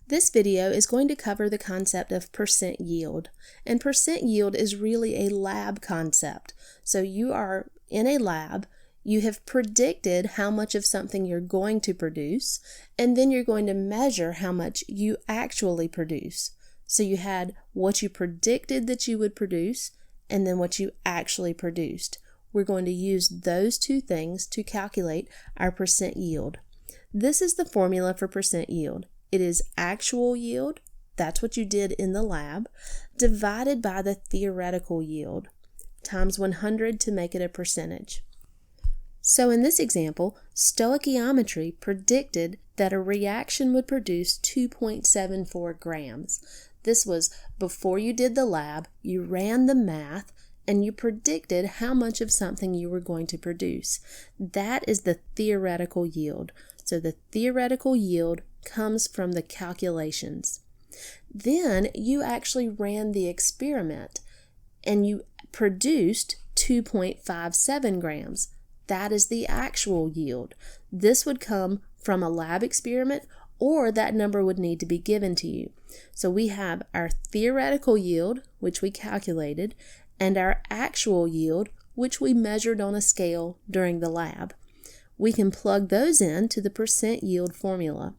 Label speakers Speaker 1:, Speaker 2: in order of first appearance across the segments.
Speaker 1: This video is going to cover the concept of percent yield, and percent yield is really a lab concept. So you are in a lab, you have predicted how much of something you're going to produce, and then you're going to measure how much you actually produce. So you had what you predicted that you would produce, and then what you actually produced. We're going to use those two things to calculate our percent yield. This is the formula for percent yield. It is actual yield, that's what you did in the lab, divided by the theoretical yield, times 100 to make it a percentage. So in this example, stoichiometry predicted that a reaction would produce 2.74 grams. This was before you did the lab, you ran the math, and you predicted how much of something you were going to produce. That is the theoretical yield. So the theoretical yield comes from the calculations. Then you actually ran the experiment and you produced 2.57 grams. That is the actual yield. This would come from a lab experiment, or that number would need to be given to you. So we have our theoretical yield, which we calculated, and our actual yield, which we measured on a scale during the lab. We can plug those into the percent yield formula.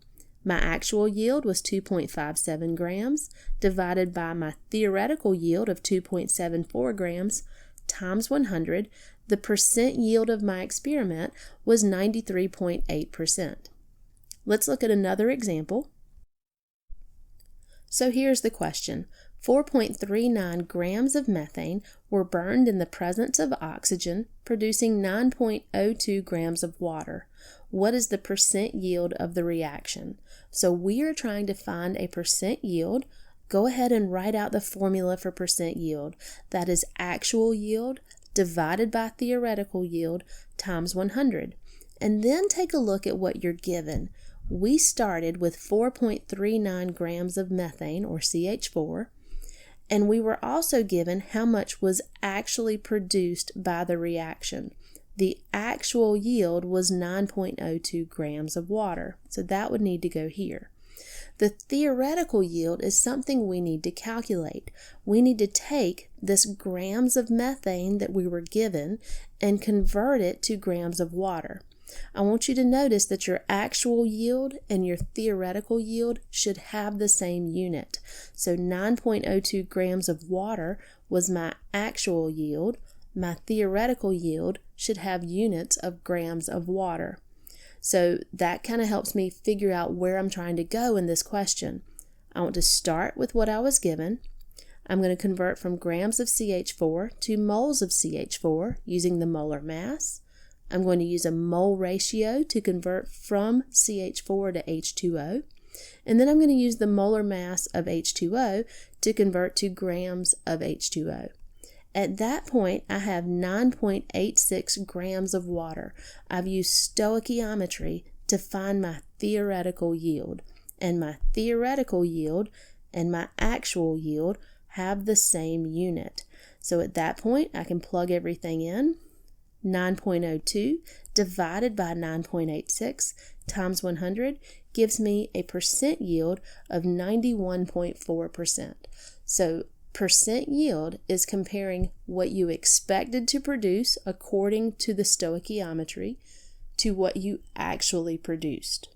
Speaker 1: My actual yield was 2.57 grams divided by my theoretical yield of 2.74 grams times 100. The percent yield of my experiment was 93.8%. Let's look at another example. So here's the question. 4.39 grams of methane were burned in the presence of oxygen, producing 9.02 grams of water. What is the percent yield of the reaction? So we are trying to find a percent yield. Go ahead and write out the formula for percent yield. That is actual yield divided by theoretical yield times 100. And then take a look at what you're given. We started with 4.39 grams of methane, or CH4, and we were also given how much was actually produced by the reaction. The actual yield was 9.02 grams of water, so that would need to go here. The theoretical yield is something we need to calculate. We need to take this grams of methane that we were given and convert it to grams of water. I want you to notice that your actual yield and your theoretical yield should have the same unit. So 9.02 grams of water was my actual yield. My theoretical yield should have units of grams of water. So that kind of helps me figure out where I'm trying to go in this question. I want to start with what I was given. I'm going to convert from grams of CH4 to moles of CH4 using the molar mass. I'm going to use a mole ratio to convert from CH4 to H2O. And then I'm going to use the molar mass of H2O to convert to grams of H2O. At that point, I have 9.86 grams of water. I've used stoichiometry to find my theoretical yield. And my theoretical yield and my actual yield have the same unit. So at that point, I can plug everything in. 9.02 divided by 9.86 times 100 gives me a percent yield of 91.4%. So percent yield is comparing what you expected to produce according to the stoichiometry to what you actually produced.